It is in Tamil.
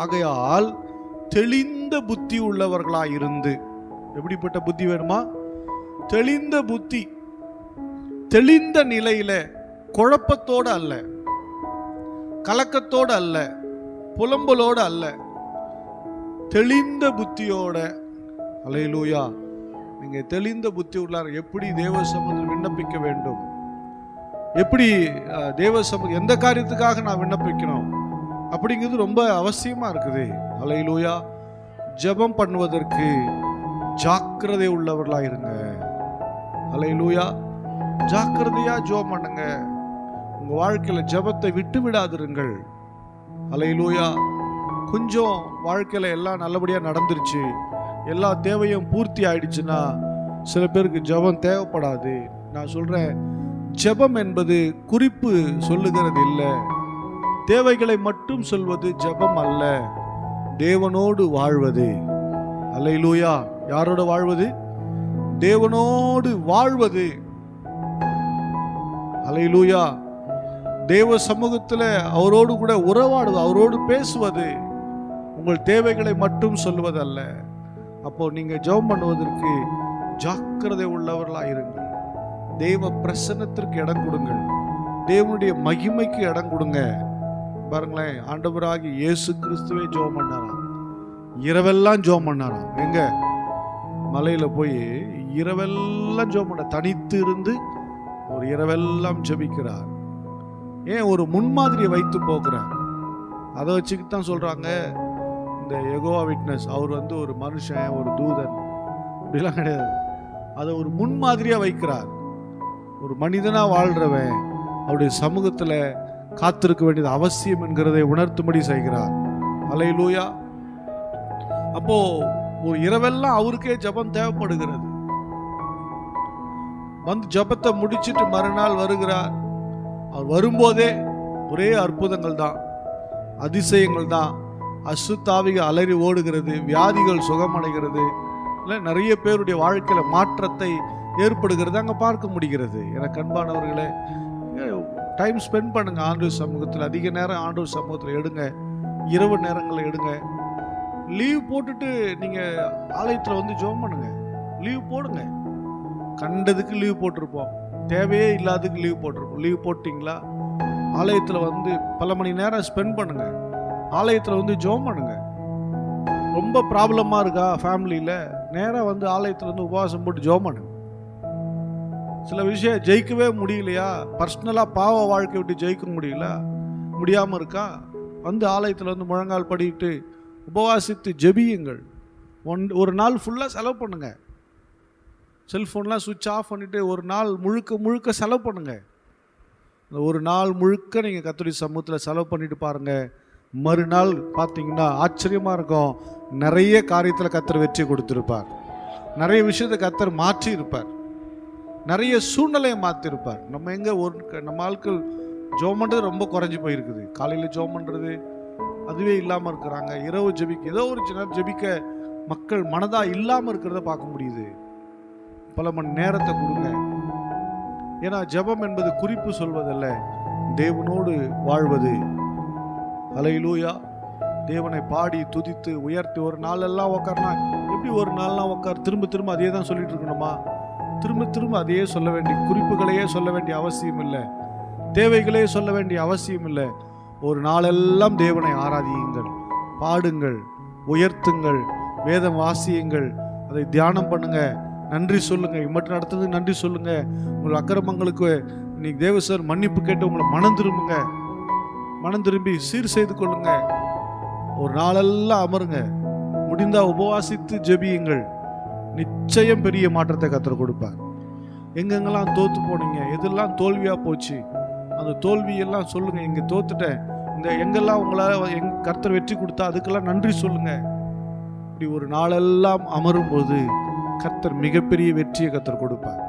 ஆகையால் தெளிந்த புத்தி உள்ளவர்களாய் இருந்து, எப்படிப்பட்ட புத்தி வேணுமா? தெளிந்த புத்தி, தெளிந்த நிலையில, குழப்பத்தோடு அல்ல, கலக்கத்தோடு அல்ல, புலம்பலோடு அல்ல, தெளிந்த புத்தியோட. அல்லேலூயா. நீங்க தெளிந்த புத்தி உள்ளார். எப்படி தேவ சமூகத்தில் விண்ணப்பிக்க வேண்டும், எப்படி தேவ சமூகம் எந்த காரியத்துக்காக நான் விண்ணப்பிக்கணும் அப்படிங்கிறது ரொம்ப அவசியமா இருக்குது. அல்லேலூயா. ஜெபம் பண்ணுவதற்கு ஜாக்கிரதை உள்ளவர்களா இருங்க. அல்லேலூயா. ஜாக்கிரதையா ஜெபம் பண்ணுங்க. உங்க வாழ்க்கையில ஜெபத்தை விட்டு விடாதிருங்கள். அல்லேலூயா. கொஞ்சம் வாழ்க்கையில எல்லாம் நல்லபடியா நடந்துருச்சு, எல்லா தேவையும் பூர்த்தி ஆயிடுச்சுன்னா சில பேருக்கு ஜெபம் தேவைப்படாது. நான் சொல்றேன், ஜெபம் என்பது குறிப்பு சொல்லுகிறது இல்லை, தேவைகளை மட்டும் சொல்வது ஜெபம் அல்ல, தேவனோடு வாழ்வது. அல்லேலூயா. யாரோட வாழ்வது? தேவனோடு வாழ்வது. அல்லேலூயா. தேவ சமூகத்துல அவரோடு கூட உறவாடுவது, அவரோடு பேசுவது, உங்கள் தேவைகளை மட்டும் சொல்வதல்ல. அப்போ நீங்க ஜெபம் பண்ணுவதற்கு ஜாக்கிரதை உள்ளவர்களாக இருங்கள். தேவ பிரசன்னத்திற்கு இடம் கொடுங்கள், தேவனுடைய மகிமைக்கு இடம் கொடுங்க. பாருங்களேன், ஆண்டவராகி இயேசு கிறிஸ்துவே ஜெபம் பண்ணாராம், இரவெல்லாம் ஜெபம் பண்ணாராம். எங்க? மலையில போய் இரவெல்லாம் ஜெபம் பண்ண, தனித்து இருந்து ஒரு இரவெல்லாம் ஜெபிக்கிறார். ஏன்? ஒரு முன்மாதிரியை வைத்து போகிறார். அதை வச்சுக்கிட்டு தான் சொல்றாங்க, இந்த யெகோவா விட்னஸ் அவர் ஒரு மனுஷன், ஒரு தூதன் அப்படிலாம் கிடையாது. அதை ஒரு முன்மாதிரியா வைக்கிறார். ஒரு மனிதனா வாழ்றவன் அவருடைய சமூகத்துல காத்திருக்க வேண்டியது அவசியம் என்கிறதை உணர்த்தும்படி செய்கிறார். அல்லேலூயா. அப்போ ஒரு இரவெல்லாம் அவருக்கே ஜெபம் தேவைப்படுகிறது. ஜெபத்தை முடிச்சிட்டு மறுநாள் வருகிறார். அவர் வரும்போதே ஒரே அற்புதங்கள் தான், அதிசயங்கள் தான். அசுத்தாவிகள் அலறி ஓடுகிறது, வியாதிகள் சுகமடைகிறது, இல்லை நிறைய பேருடைய வாழ்க்கையில மாற்றத்தை ஏற்படுகிறது அங்கே பார்க்க முடிகிறது. எனக்கு அன்பானவர்களே, டைம் ஸ்பெண்ட் பண்ணுங்க ஆண்டவர் சமூகத்தில். அதிக நேரம் ஆண்டவர் சமூகத்தில் எடுங்க, இரவு நேரங்களில் எடுங்க. லீவ் போட்டுட்டு நீங்க ஆலயத்தில் ஜெபம் பண்ணுங்க. லீவ் போடுங்க. கண்டதுக்கு லீவ் போட்டிருப்போம், தேவையே இல்லாததுக்கு லீவ் போட்டிருப்போம். லீவ் போட்டிங்களா? ஆலயத்தில் பல மணி நேரம் ஸ்பெண்ட் பண்ணுங்க. ஆலயத்தில் ஜெபம் பண்ணுங்க. ரொம்ப ப்ராப்ளமாக இருக்கா ஃபேமிலியில், நேராக ஆலயத்தில் உபவாசம் போட்டு ஜெபம் பண்ணுங்க. சில விஷயம் ஜெயிக்கவே முடியலையா, பர்சனலாக பாவ வாழ்க்கை விட்டு ஜெயிக்க முடியாமல் இருக்கா, ஆலயத்தில் முழங்கால் படிட்டு உபவாசித்து ஜெபியுங்கள். ஒரு நாள் ஃபுல்லாக செலவு பண்ணுங்க. செல்ஃபோன்லாம் சுவிட்ச் ஆஃப் பண்ணிவிட்டு ஒரு நாள் முழுக்க செலவு பண்ணுங்க. ஒரு நாள் முழுக்க நீங்கள் கர்த்தருடைய சமூகத்தில் செலவு பண்ணிட்டு பாருங்கள். மறுநாள் பார்த்தீங்கன்னா ஆச்சரியமாக இருக்கும். நிறைய காரியத்தில் கர்த்தர் வெற்றி கொடுத்துருப்பார், நிறைய விஷயத்தை கர்த்தர் மாற்றி இருப்பார், நிறைய சூழ்நிலையை மாற்றிருப்பார். நம்ம ஆட்கள் ஜெபம் பண்ணுறது ரொம்ப குறைஞ்சி போயிருக்குது. காலையில் ஜெபம் பண்ணுறது அதுவே இல்லாமல் இருக்கிறாங்க. இரவு ஜெபிக்க, ஏதோ ஒரு சின்ன ஜெபிக்க மக்கள் மனதாக இல்லாமல் இருக்கிறத பார்க்க முடியுது. பல மணி நேரத்தை கொடுங்க. ஏன்னா ஜெபம் என்பது குறிப்பு சொல்வதல்ல, தேவனோடு வாழ்வது. அல்லேலூயா. தேவனை பாடி துதித்து உயர்த்தி ஒரு நாளெல்லாம் உட்கார்னா எப்படி? ஒரு நாள்லாம் உட்கார் திரும்ப அதே தான் சொல்லிட்டு இருக்கணுமா? திரும்ப அதையே சொல்ல வேண்டிய, குறிப்புகளையே சொல்ல வேண்டிய அவசியம் இல்லை, தேவைகளே சொல்ல வேண்டிய அவசியம் இல்லை. ஒரு நாளெல்லாம் தேவனை ஆராதியுங்கள், பாடுங்கள், உயர்த்துங்கள், வேதம் வாசியுங்கள், அதை தியானம் பண்ணுங்க, நன்றி சொல்லுங்க. இம்மட்டு நடத்துறதுக்கு நன்றி சொல்லுங்க. உங்கள் அக்கிரமங்களுக்கு இன்னைக்கு தேவசர் மன்னிப்பு கேட்டு உங்களை மனம் திரும்பி சீர் செய்து கொள்ளுங்க. ஒரு நாளெல்லாம் அமருங்க, முடிந்தா உபவாசித்து ஜெபியுங்கள். நிச்சயம் பெரிய மாற்றத்தை கர்த்தர் கொடுப்பார். எங்கெங்கெல்லாம் தோத்து போனீங்க, எதெல்லாம் தோல்வியா போச்சு, அந்த தோல்வியெல்லாம் சொல்லுங்க. இங்க தோத்துட்டேன், இந்த எங்கெல்லாம் உங்களால் கர்த்தர் வெற்றி கொடுத்தா அதுக்கெல்லாம் நன்றி சொல்லுங்க. இப்படி ஒரு நாளெல்லாம் அமரும் போது கர்த்தர் மிகப்பெரிய வெற்றியை கர்த்தர் கொடுப்பார்.